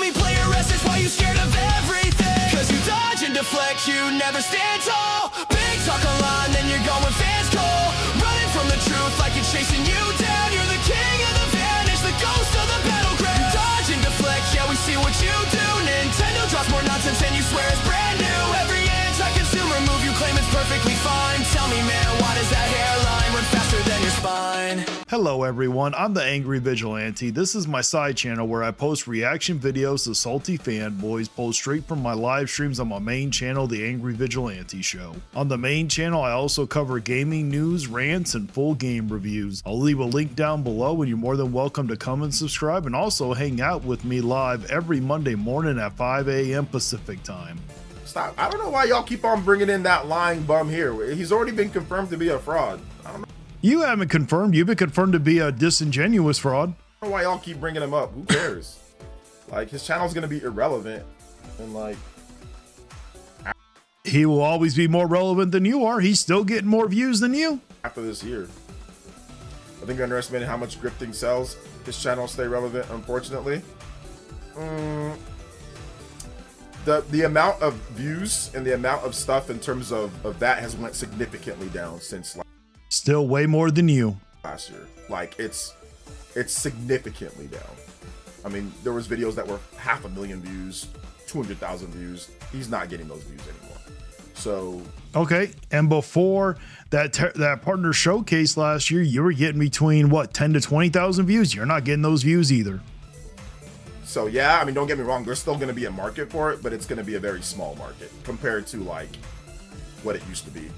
only play your wrestles while you scared of everything. Cause you dodge and deflect, you never stand tall. Big talk online, then you're going fans call. Running from the truth like it's chasing you down. You're the king of the vanish, the ghost of the battleground. You dodge and deflect, yeah, we see what you do. Nintendo drops more nonsense and you swear it's brand new. Every anti-consumer move you claim is perfectly fine. Tell me, man, why does that hairline run faster than your spine? Hello everyone, I'm the Angry Vigilante. This is my side channel where I post reaction videos to salty fanboys pulled straight from my live streams on my main channel, The Angry Vigilante Show. On the main channel, I also cover gaming news, rants, and full game reviews. I'll leave a link down below and you're more than welcome to come and subscribe and also hang out with me live every Monday morning at 5 a.m. Pacific time. Stop. I don't know why y'all keep on bringing in that lying bum here. He's already been confirmed to be a fraud. I don't know. You haven't confirmed. You've been confirmed to be a disingenuous fraud. I don't know why y'all keep bringing him up. Who cares? Like, his channel's gonna be irrelevant, and like, he will always be more relevant than you are. He's still getting more views than you. After this year, I think I underestimated how much grifting sells. His channel will stay relevant, unfortunately. The amount of views and the amount of stuff in terms of that has went significantly down since like still way more than you last year. Like it's significantly down. I mean, there was videos that were 500,000 views, 200,000 views. He's not getting those views anymore. So okay, and before that partner showcase last year, you were getting between what 10 to 20,000 views. You're not getting those views either. So yeah, I mean, don't get me wrong, there's still going to be a market for it, but it's going to be a very small market compared to like what it used to be.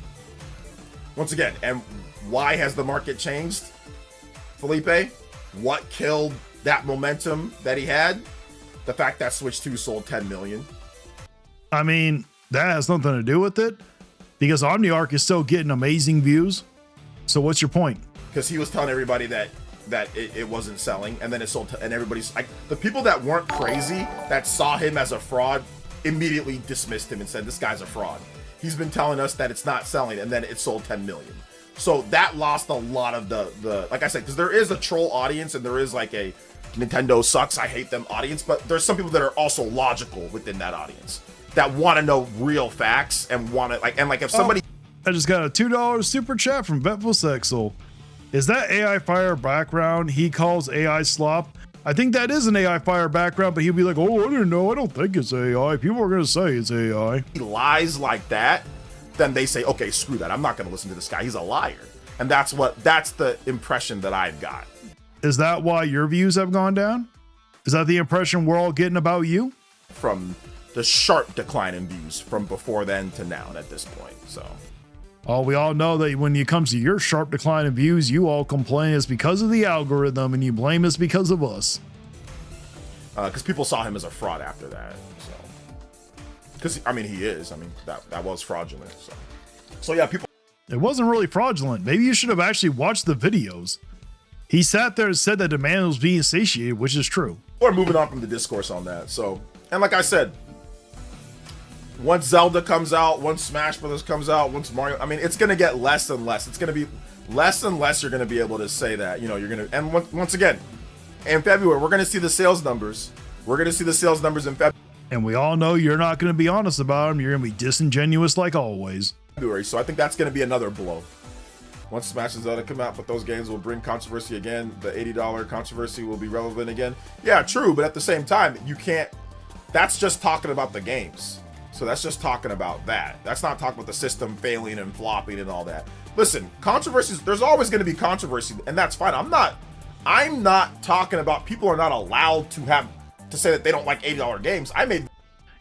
Once again, and why has the market changed, Felipe? What killed that momentum that he had? The fact that Switch 2 sold 10 million. I mean, that has nothing to do with it because OmniArc is still getting amazing views. So what's your point? Because he was telling everybody that it wasn't selling, and then it sold and everybody's like, the people that weren't crazy that saw him as a fraud immediately dismissed him and said this guy's a fraud. He's been telling us that it's not selling, and then it sold 10 million. So that lost a lot of the like I said, because there is a troll audience and there is like a Nintendo sucks, I hate them audience, but there's some people that are also logical within that audience that want to know real facts and want to like if somebody. I just got a $2 super chat from Betful Sexel. Is that AI fire background he calls AI slop? I think that is an AI fire background, but he'll be like, oh, I didn't know. I don't think it's AI. People are going to say it's AI. He lies like that, then they say, okay, screw that. I'm not going to listen to this guy. He's a liar. And that's the impression that I've got. Is that why your views have gone down? Is that the impression we're all getting about you? From the sharp decline in views from before then to now at this point, so. Oh, we all know that when it comes to your sharp decline in views, you all complain it's because of the algorithm and you blame us because of us. Because people saw him as a fraud after that. So, because I mean, he is. I mean, that was fraudulent. So yeah, people. It wasn't really fraudulent. Maybe you should have actually watched the videos. He sat there and said that demand was being satiated, which is true. We're moving on from the discourse on that. So, and like I said, once Zelda comes out, once Smash Brothers comes out, once Mario, I mean, it's going to get less and less. It's going to be less and less you're going to be able to say that, you know, you're going to, and once again, in February, we're going to see the sales numbers. We're going to see the sales numbers in February. And we all know you're not going to be honest about them. You're going to be disingenuous like always. So I think that's going to be another blow. Once Smash and Zelda come out, but those games will bring controversy again. The $80 controversy will be relevant again. Yeah, true. But at the same time, you can't, that's just talking about the games. So that's just talking about that. That's not talking about the system failing and flopping and all that. Listen, controversies, there's always going to be controversy, and that's fine. I'm not talking about people are not allowed to say that they don't like $80 games.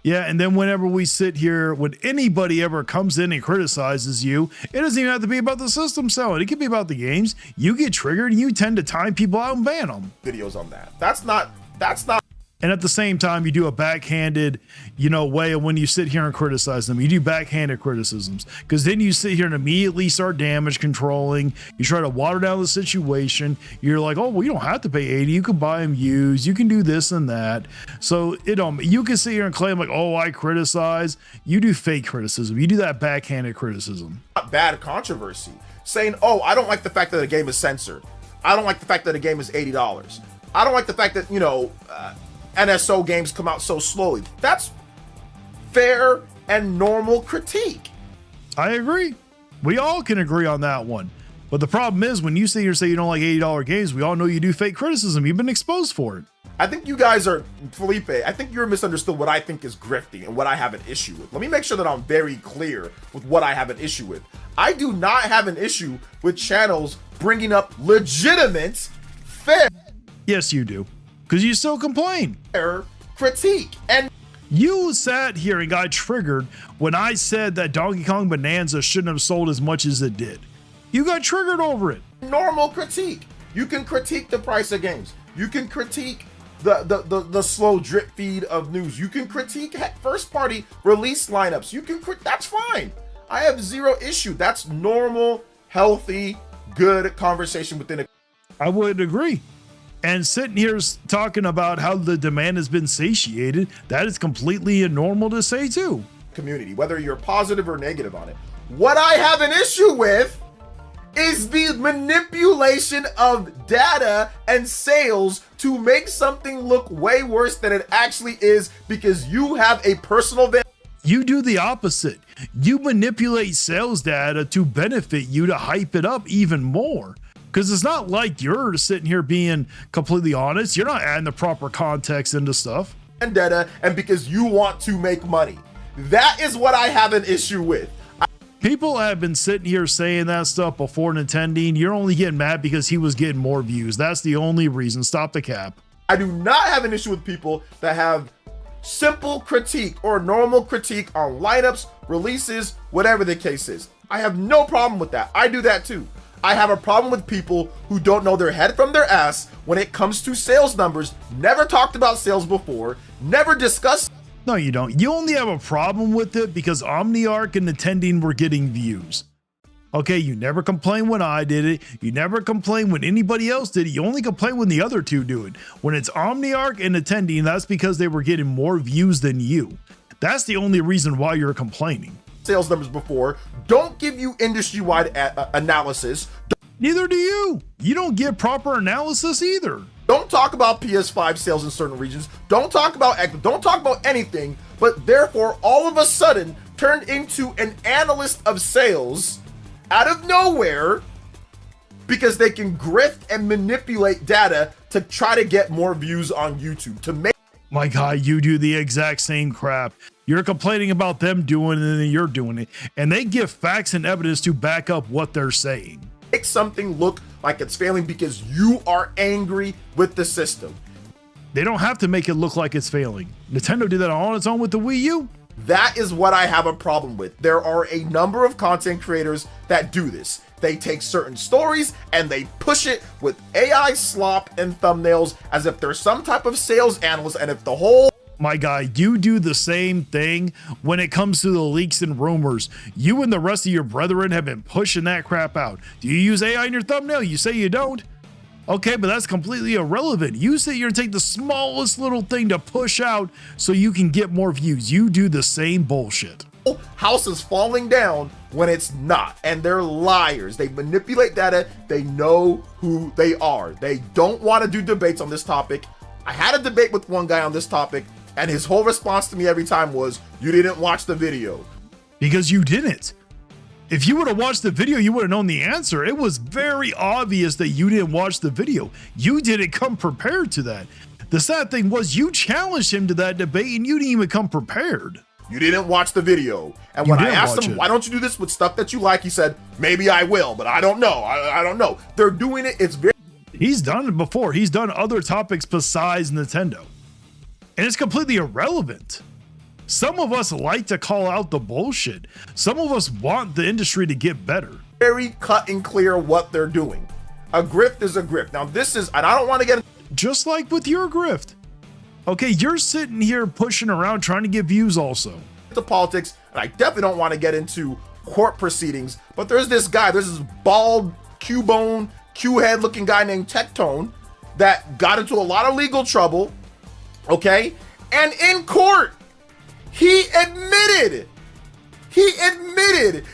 Yeah, and then whenever we sit here, when anybody ever comes in and criticizes you, it doesn't even have to be about the system selling. It could be about the games. You get triggered and you tend to time people out and ban them. Videos on that. That's not. And at the same time, you do a backhanded, way of when you sit here and criticize them. You do backhanded criticisms because then you sit here and immediately start damage controlling. You try to water down the situation. You're like, oh, well, you don't have to pay 80. You can buy them used. You can do this and that. So you can sit here and claim like, oh, I criticize. You do fake criticism. You do that backhanded criticism. Bad controversy. Saying, oh, I don't like the fact that a game is censored. I don't like the fact that a game is $80. I don't like the fact that, NSO games come out so slowly. That's fair and normal critique. I agree. We all can agree on that one. But the problem is when you sit here and say you don't like $80 games, we all know you do fake criticism. You've been exposed for it. I think you guys are, Felipe, I think you're misunderstood what I think is grifting and what I have an issue with. Let me make sure that I'm very clear with what I have an issue with. I do not have an issue with channels bringing up legitimate, fair Yes, you do. Because you still complain. critique. And You sat here and got triggered when I said that Donkey Kong Bonanza shouldn't have sold as much as it did. You got triggered over it. normal critique. You can critique the price of games. You can critique the slow drip feed of news. You can critique first party release lineups. You can that's fine. I have zero issue. That's normal, healthy, good conversation within a I would agree. And sitting here talking about how the demand has been satiated, that is completely normal to say too. community, whether you're positive or negative on it. What I have an issue with is the manipulation of data and sales to make something look way worse than it actually is because you have a personal value. You do the opposite. You manipulate sales data to benefit you to hype it up even more. Because it's not like you're sitting here being completely honest. You're not adding the proper context into stuff. Vendetta, and because you want to make money. That is what I have an issue with. People have been sitting here saying that stuff before Nintendo. You're only getting mad because he was getting more views. That's the only reason. Stop the cap. I do not have an issue with people that have simple critique or normal critique on lineups, releases, whatever the case is. I have no problem with that. I do that too. I have a problem with people who don't know their head from their ass when it comes to sales numbers, never talked about sales before, never discussed. No, you don't. You only have a problem with it because OmniArc and Nintendo were getting views. Okay, you never complain when I did it. You never complain when anybody else did it. You only complain when the other two do it. When it's OmniArc and Nintendo, that's because they were getting more views than you. That's the only reason why you're complaining. Sales numbers before, don't give you industry-wide analysis. Neither do you. You don't give proper analysis either. Don't talk about PS5 sales in certain regions. Don't talk about anything, but therefore all of a sudden turned into an analyst of sales out of nowhere because they can grift and manipulate data to try to get more views on YouTube to make. My God, you do the exact same crap. You're complaining about them doing it and then you're doing it. And they give facts and evidence to back up what they're saying. Make something look like it's failing because you are angry with the system. They don't have to make it look like it's failing. Nintendo did that on its own with the Wii U. That is what I have a problem with. There are a number of content creators that do this. They take certain stories and they push it with AI slop and thumbnails as if they're some type of sales analyst, and if the whole My guy, you do the same thing when it comes to the leaks and rumors. You and the rest of your brethren have been pushing that crap out. Do you use AI in your thumbnail? You say you don't. Okay, but that's completely irrelevant. You sit here and take the smallest little thing to push out so you can get more views. You do the same bullshit. house is falling down when it's not, and they're liars. They manipulate data. They know who they are. They don't want to do debates on this topic. I had a debate with one guy on this topic, and his whole response to me every time was, "You didn't watch the video." Because you didn't. If you would have watched the video, you would have known the answer. It was very obvious that you didn't watch the video. You didn't come prepared to that. The sad thing was you challenged him to that debate and you didn't even come prepared. You didn't watch the video. And when I asked him, why don't you do this with stuff that you like? He said, maybe I will, but I don't know. I don't know. They're doing it. It's very... He's done it before. He's done other topics besides Nintendo. And it's completely irrelevant. Some of us like to call out the bullshit. Some of us want the industry to get better. Very cut and clear what they're doing. A grift is a grift. Now this is, and I don't want to get... Just like with your grift. Okay, you're sitting here pushing around trying to get views also. ...to politics, and I definitely don't want to get into court proceedings, but there's this guy, there's this bald, Q-bone, Q-head looking guy named Tectone that got into a lot of legal trouble, okay? And in court, he admitted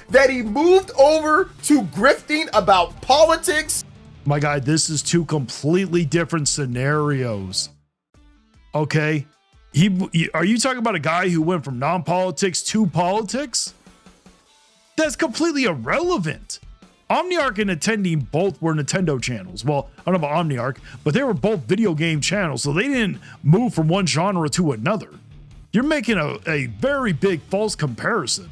that he moved over to grifting about politics. My guy, this is two completely different scenarios. Okay. Are you talking about a guy who went from non-politics to politics? That's completely irrelevant. Omniarch and Attending both were Nintendo channels. Well, I don't know about Omniarch, but they were both video game channels, so they didn't move from one genre to another. You're making a very big false comparison.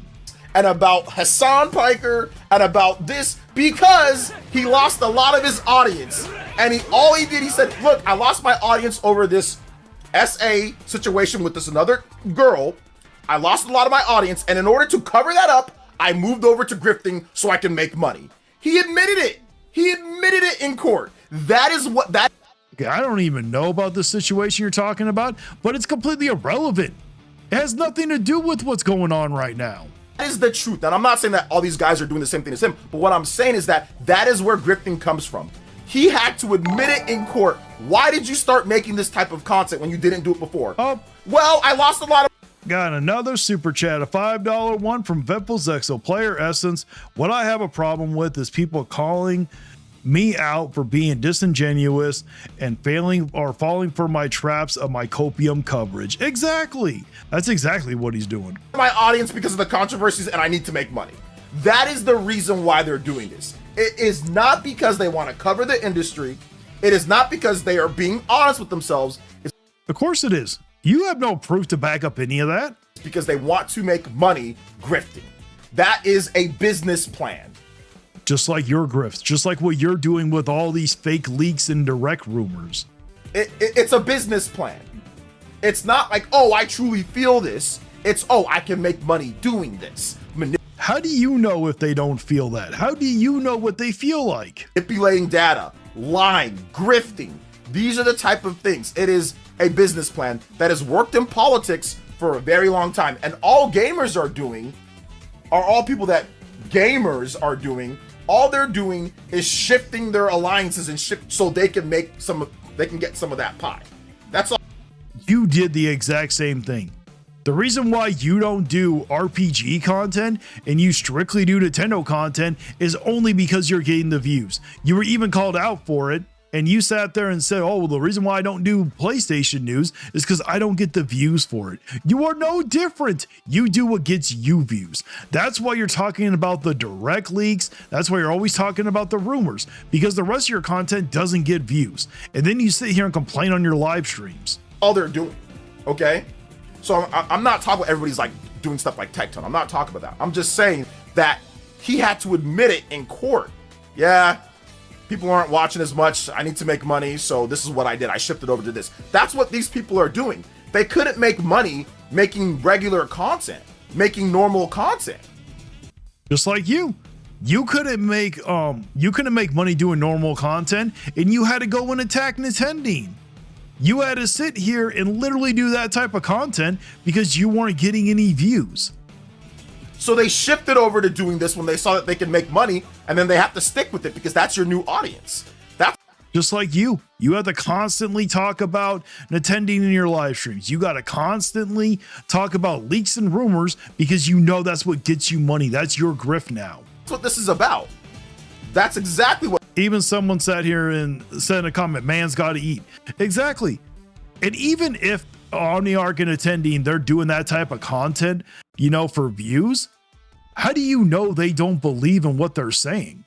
And about Hassan Piker and about this because he lost a lot of his audience. And all he did, he said, look, I lost my audience over this SA situation with this another girl. I lost a lot of my audience, and in order to cover that up, I moved over to grifting so I can make money. He admitted it. He admitted it in court. That is what that. Okay, I don't even know about the situation you're talking about, but it's completely irrelevant. It has nothing to do with what's going on right now. That is the truth. And I'm not saying that all these guys are doing the same thing as him, but what I'm saying is that that is where grifting comes from. He had to admit it in court. Why did you start making this type of content when you didn't do it before? Well, I lost a lot of. Got another super chat, a $5 one from Vipelzexo, Player Essence. What I have a problem with is people calling me out for being disingenuous and failing or falling for my traps of my copium coverage. Exactly. That's exactly what he's doing. My audience because of the controversies, and I need to make money. That is the reason why they're doing this. It is not because they want to cover the industry. It is not because they are being honest with themselves. It's of course it is. You have no proof to back up any of that. because they want to make money grifting. That is a business plan. Just like your grifts, just like what you're doing with all these fake leaks and direct rumors. It's a business plan. It's not like, oh, I truly feel this. It's, oh, I can make money doing this. How do you know if they don't feel that? How do you know what they feel like? Manipulating data, lying, grifting. These are the type of things. It is a business plan that has worked in politics for a very long time. And all gamers are doing, are all people that gamers are doing, all they're doing is shifting their alliances and shift so they can make some, they can get some of that pie. That's all. You did the exact same thing. The reason why you don't do RPG content and you strictly do Nintendo content is only because you're getting the views. You were even called out for it, and you sat there and said, oh, well, the reason why I don't do PlayStation news is because I don't get the views for it. You are no different. You do what gets you views. That's why you're talking about the direct leaks. That's why you're always talking about the rumors, because the rest of your content doesn't get views. And then you sit here and complain on your live streams. All they're doing, okay? So I'm not talking about everybody's like doing stuff like Tectone. I'm not talking about that. I'm just saying that he had to admit it in court. Yeah, people aren't watching as much. I need to make money, so this is what I did. I shifted over to this. That's what these people are doing. They couldn't make money making regular content, making normal content. Just like you. You couldn't make money doing normal content, and you had to go and attack Nintendo. You had to sit here and literally do that type of content because you weren't getting any views. So they shifted over to doing this when they saw that they could make money, and then they have to stick with it because that's your new audience. That's just like you. You have to constantly talk about Nintendo in your live streams. You got to constantly talk about leaks and rumors because you know that's what gets you money. That's your grift now. That's what this is about. That's exactly what. Even someone sat here and said in a comment, man's got to eat. Exactly. And even if Omniarch and Attending, they're doing that type of content, you know, for views, how do you know they don't believe in what they're saying?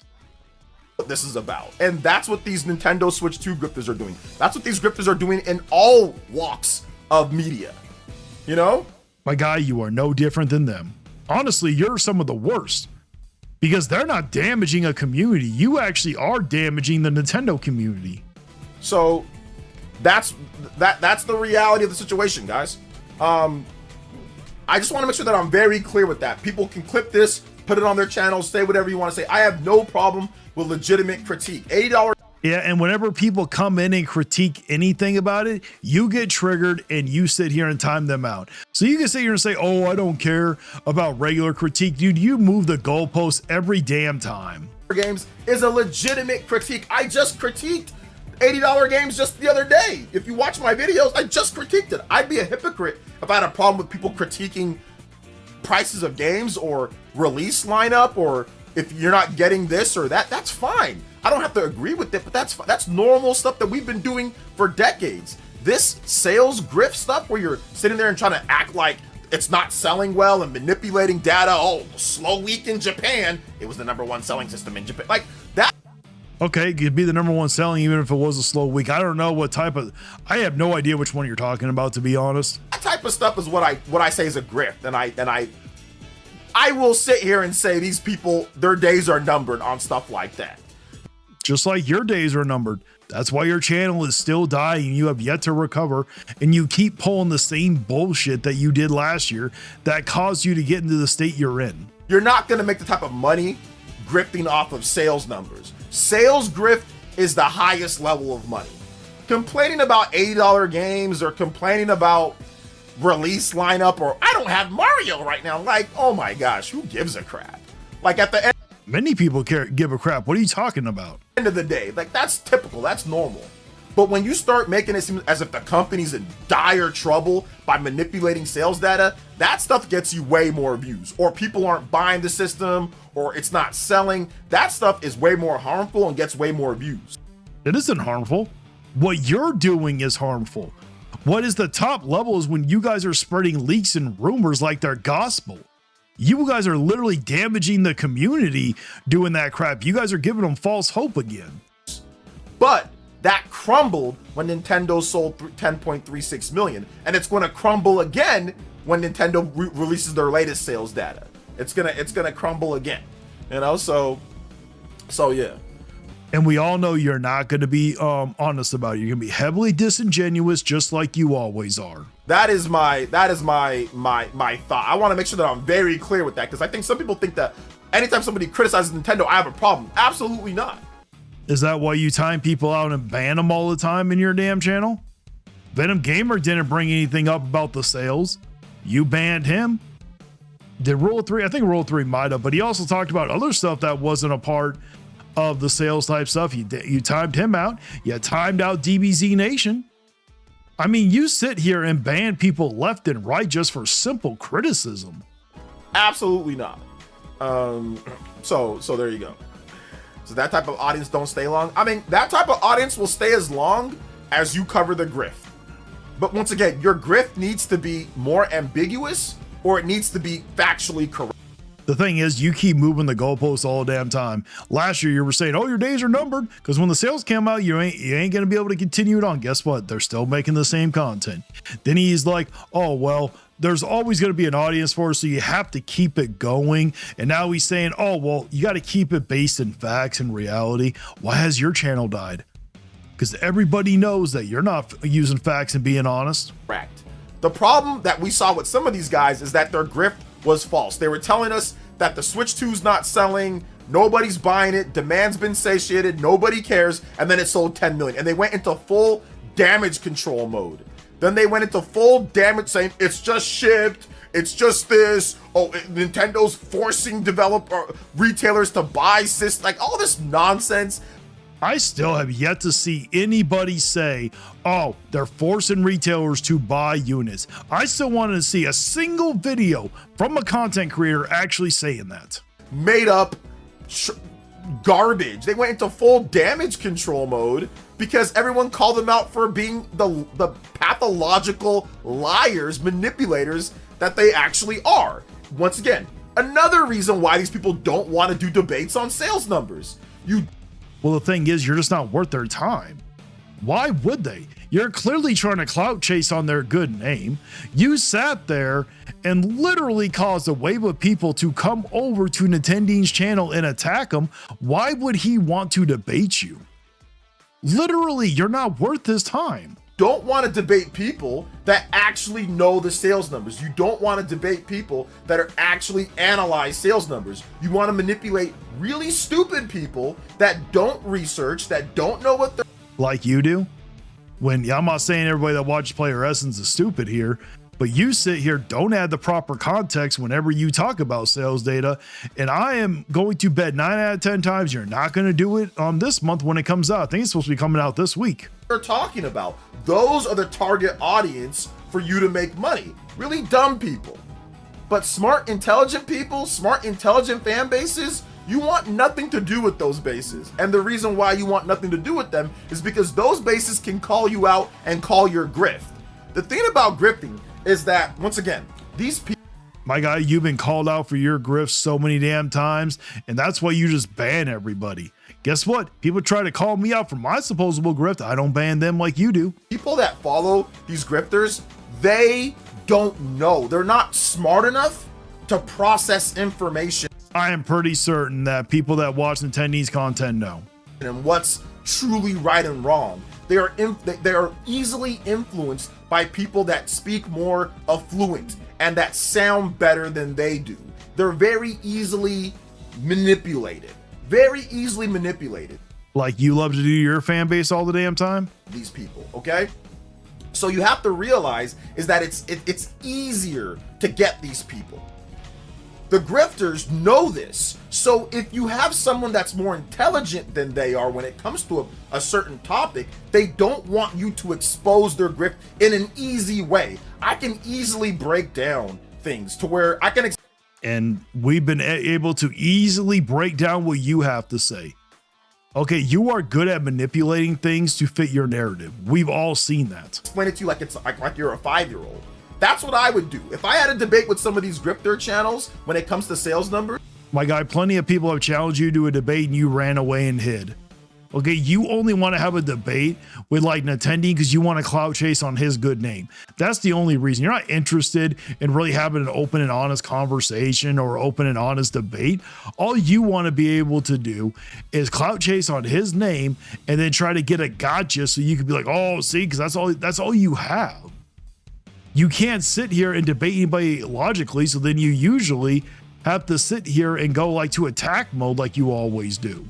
What this is about. And that's what these Nintendo Switch 2 grifters are doing. That's what these grifters are doing in all walks of media. You know? My guy, you are no different than them. Honestly, you're some of the worst. Because they're not damaging a community. You actually are damaging the Nintendo community. So that's the reality of the situation, guys. I just want to make sure that I'm very clear with that. People can clip this, put it on their channels, say whatever you want to say. I have no problem with legitimate critique. $80. Yeah, and whenever people come in and critique anything about it, you get triggered and you sit here and time them out. So you can sit here and say, oh, I don't care about regular critique. Dude, you move the goalposts every damn time. Games is a legitimate critique. I just critiqued $80 games just the other day. If you watch my videos, I just critiqued it. I'd be a hypocrite if I had a problem with people critiquing prices of games or release lineup, or if you're not getting this or that. That's fine. I don't have to agree with it, but that's normal stuff that we've been doing for decades. This sales grift stuff where you're sitting there and trying to act like it's not selling well and manipulating data. Oh, slow week in Japan. It was the #1 selling system in Japan. Like that. Okay, it could be the #1 selling even if it was a slow week. I don't know what type of, I have no idea which one you're talking about, to be honest. That type of stuff is what I say is a grift. And I will sit here and say these people, their days are numbered on stuff like that. Just like your days are numbered. That's why your channel is still dying. You have yet to recover, and you keep pulling the same bullshit that you did last year that caused you to get into the state you're in. You're not going to make the type of money grifting off of sales numbers. Sales grift is the highest level of money. Complaining about $80 games or complaining about release lineup or I don't have Mario right now. Like, oh my gosh, who gives a crap? Like at the end. Many people give a crap. What are you talking about? End of the day, like that's typical, that's normal. But when you start making it seem as if the company's in dire trouble by manipulating sales data, that stuff gets you way more views, or people aren't buying the system, or it's not selling. That stuff is way more harmful and gets way more views. It isn't harmful. What you're doing is harmful. What is the top level is when you guys are spreading leaks and rumors like they're gospel. You guys are literally damaging the community doing that crap. You guys are giving them false hope again. But that crumbled when Nintendo sold 10.36 million, and it's going to crumble again when Nintendo releases their latest sales data. It's gonna crumble again, you know. So yeah. And we all know you're not going to be honest about it. You're going to be heavily disingenuous, just like you always are. That is my thought. I want to make sure that I'm very clear with that, because I think some people think that anytime somebody criticizes Nintendo, I have a problem. Absolutely not. Is that why you time people out and ban them all the time in your damn channel? Venom Gamer didn't bring anything up about the sales. You banned him. Did Rule 3? I think Rule 3 might have, but he also talked about other stuff that wasn't a part of the sales type stuff. You timed him out. You timed out DBZ Nation. I mean, you sit here and ban people left and right just for simple criticism. Absolutely not. So there you go. So that type of audience don't stay long. I mean, that type of audience will stay as long as you cover the grift. But once again, your grift needs to be more ambiguous, or it needs to be factually correct. The thing is, you keep moving the goalposts all the damn time. Last year, you were saying, oh, your days are numbered, because when the sales came out, you ain't going to be able to continue it on. Guess what? They're still making the same content. Then he's like, oh, well, there's always going to be an audience for it, so you have to keep it going. And now he's saying, oh, well, you got to keep it based in facts and reality. Why has your channel died? Because everybody knows that you're not using facts and being honest. Correct. The problem that we saw with some of these guys is that their grift was false. They were telling us that the Switch 2's not selling, nobody's buying it, demand's been satiated, nobody cares, and then it sold 10 million. And they went into full damage control mode. Then they went into full damage, saying it's just shipped, it's just this, oh, Nintendo's forcing retailers to buy systems, like all this nonsense. I still have yet to see anybody say, oh, they're forcing retailers to buy units. I still wanted to see a single video from a content creator actually saying that. Made up garbage. They went into full damage control mode because everyone called them out for being the pathological liars, manipulators that they actually are. Once again, another reason why these people don't want to do debates on sales numbers. Well, the thing is, you're just not worth their time. Why would they? You're clearly trying to clout chase on their good name. You sat there and literally caused a wave of people to come over to Nintendo's channel and attack him. Why would he want to debate you? Literally, you're not worth his time. Don't want to debate people that actually know the sales numbers. You don't want to debate people that are actually analyze sales numbers. You want to manipulate really stupid people that don't research, that don't know what they're like you do. I'm not saying everybody that watches Player Essence is stupid here, but you sit here, don't add the proper context whenever you talk about sales data. And I am going to bet 9 out of 10 times you're not going to do it on this month when it comes out. I think it's supposed to be coming out this week. talking about. Those are the target audience for you to make money. Really dumb people. But smart, intelligent people, smart, intelligent fan bases, You want nothing to do with those bases. And the reason why you want nothing to do with them is because those bases can call you out and call your grift. The thing about grifting is that, once again, these people, My guy, you've been called out for your grift so many damn times, and that's why you just ban everybody. Guess what? People try to call me out for my supposable grift. I don't ban them like you do. people that follow these grifters, they don't know. They're not smart enough to process information I am pretty certain that people that watch Nintendo's content know. and what's truly right and wrong. They are easily influenced by people that speak more affluent and that sound better than they do. They're very easily manipulated. Very easily manipulated. Like you love to do your fan base all the damn time? These people, okay? So you have to realize is that it's easier to get these people. The grifters know this. So if you have someone that's more intelligent than they are when it comes to a certain topic, they don't want you to expose their grift in an easy way. I can easily break down things to where I can And we've been able to easily break down what you have to say. Okay, you are good at manipulating things to fit your narrative. We've all seen that. explain it to you like it's like you're a 5-year-old. That's what I would do. If I had a debate with some of these grifter channels when it comes to sales numbers, My guy, plenty of people have challenged you to a debate and you ran away and hid. Okay, you only want to have a debate with like Nintendo because you want to clout chase on his good name. That's the only reason. You're not interested in really having an open and honest conversation or open and honest debate. All you want to be able to do is clout chase on his name and then try to get a gotcha so you could be like, oh, see, because that's all you have. You can't sit here and debate anybody logically, so then you usually have to sit here and go like to attack mode like you always do.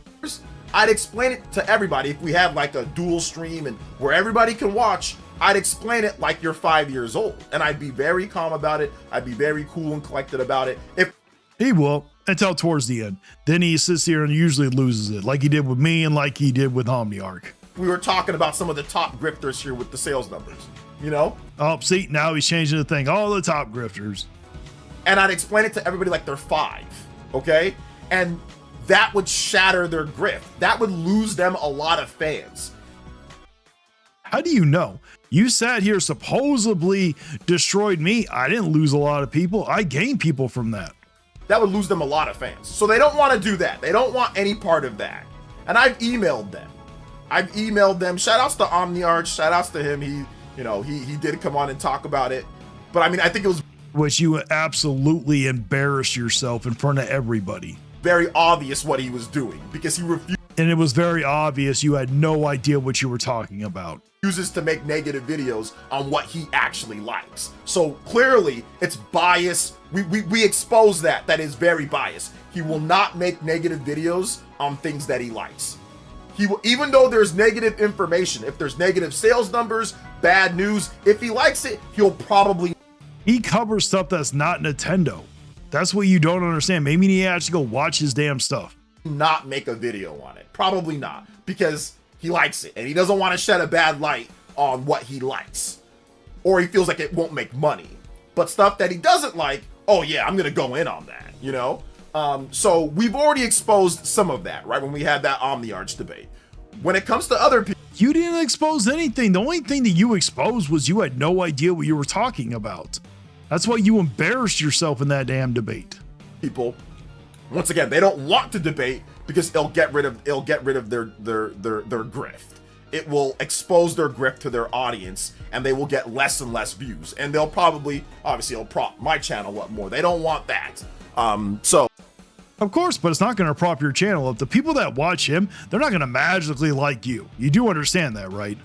I'd explain it to everybody. If we had like a dual stream and where everybody can watch, I'd explain it like you're 5 years old. And I'd be very calm about it. I'd be very cool and collected about it. If He will, until towards the end. Then he sits here and usually loses it, like he did with me and like he did with Omniarch. we were talking about some of the top grifters here with the sales numbers, you know? Oh, see, now he's changing the thing. All the top grifters. And I'd explain it to everybody like they're 5, okay? And that would shatter their grift. That would lose them a lot of fans. How do you know? You sat here supposedly destroyed me. I didn't lose a lot of people. I gained people from that. That would lose them a lot of fans. So they don't want to do that. They don't want any part of that. And I've emailed them. Shout outs to Omniarch. Shout outs to him. He did come on and talk about it. But I mean, I think it was Which you absolutely embarrassed yourself in front of everybody. very obvious what he was doing because he And it was very obvious you had no idea what you were talking about. refuses to make negative videos on what he actually likes. So clearly it's bias. We expose that. That is very biased. He will not make negative videos on things that he likes. He will, even though there's negative information, if there's negative sales numbers, bad news, if he likes it, he'll probably He covers stuff that's not Nintendo. That's what you don't understand. Maybe you need to actually go watch his damn stuff. not make a video on it. Probably not, because he likes it and he doesn't want to shed a bad light on what he likes, or he feels like it won't make money. But stuff that he doesn't like, oh yeah, I'm gonna go in on that, you know? So we've already exposed some of that, right? When we had that Omniarch debate. When it comes to other people, You didn't expose anything. The only thing that you exposed was you had no idea what you were talking about. That's why you embarrassed yourself in that damn debate. once again, they don't want to debate because it'll get rid of their grift. It will expose their grift to their audience, and they will get less and less views. And they'll probably, obviously, it'll prop my channel up more. They don't want that. So Of course, but it's not going to prop your channel up. The people that watch him, they're not going to magically like you. You do understand that, right?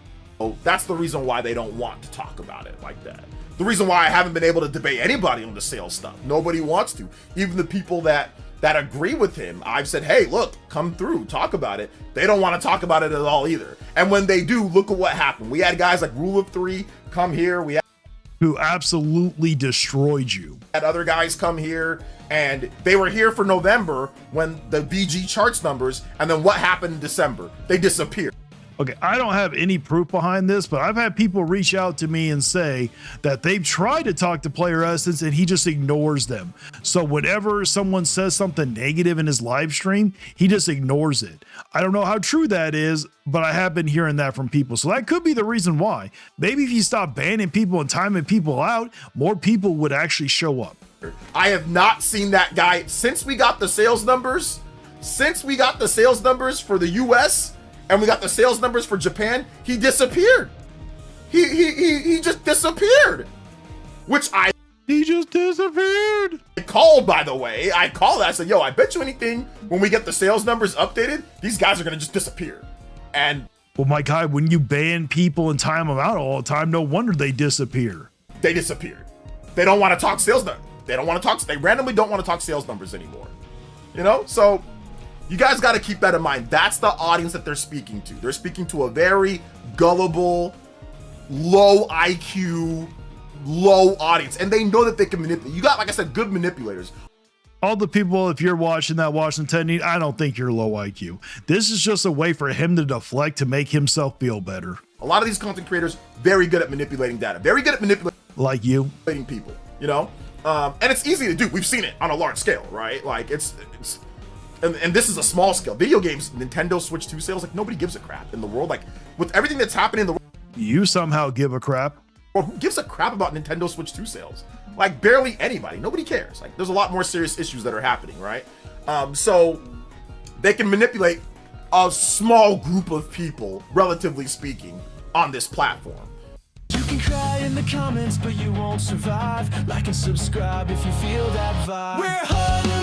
that's the reason why they don't want to talk about it like that. The reason why I haven't been able to debate anybody on the sales stuff. Nobody wants to. Even the people that agree with him, I've said, hey, look, come through, talk about it. They don't want to talk about it at all either. And when they do, look at what happened. We had guys like Rule of Three come here. We Who absolutely destroyed you. had other guys come here, and they were here for November when the BG charts numbers, and then what happened in December? They disappeared. Okay, I don't have any proof behind this, but I've had people reach out to me and say that they've tried to talk to Player Essence and he just ignores them. So whenever someone says something negative in his live stream, he just ignores it. I don't know how true that is, but I have been hearing that from people. So that could be the reason why. Maybe if you stop banning people and timing people out, more people would actually show up. I have not seen that guy since we got the sales numbers. Since we got the sales numbers for the US and we got the sales numbers for Japan, he disappeared. He just disappeared. He just disappeared. I called, by the way. I called. I said, yo, I bet you anything when we get the sales numbers updated, these guys are going to just disappear. And well, my guy, when you ban people and time them out all the time, no wonder they disappear. They disappeared. They don't want to talk sales numbers. They don't want to talk. They randomly don't want to talk sales numbers anymore. You know, so you guys got to keep that in mind. That's the audience that they're speaking to. They're speaking to a very gullible, low IQ, low audience, and they know that they can manipulate. You got, like I said, good manipulators. All the people, if you're watching that Washington, I don't think you're low IQ. This is just a way for him to deflect to make himself feel better. A lot of these content creators, very good at manipulating data, very good at manipulating like you, people, you know? And it's easy to do. We've seen it on a large scale, right? Like and this is a small scale. Video games, Nintendo Switch 2 sales, like nobody gives a crap in the world. Like with everything that's happening in the world, you somehow give a crap. Well, who gives a crap about Nintendo Switch 2 sales? Like barely anybody. Nobody cares. Like there's a lot more serious issues that are happening, right? So they can manipulate a small group of people, relatively speaking, on this platform. You can cry in the comments, but you won't survive. Like and subscribe if you feel that vibe. We're hungry.